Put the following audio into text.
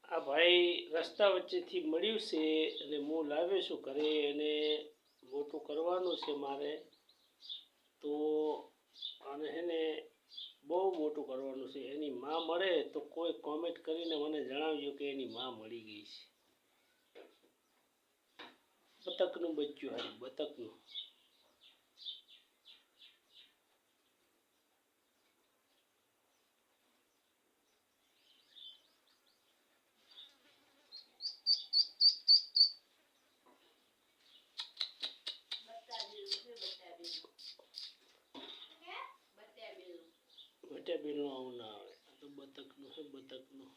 આ ભાઈ રસ્તા વચ્ચેથી મળ્યું છે અને હું લાવ્યો છું ઘરે અને મોટું કરવાનું છે મારે તો આને હે ને બહુ મોટું કરવાનું છે. એની માં મળે તો કોઈ કોમેન્ટ કરીને મને જણાવજો કે એની માં મળી ગઈ છે. બતકનું બચ્ચું હારું બતકનું. બટા બેનું આવું ના આવે તો બતકનું છે બતકનું.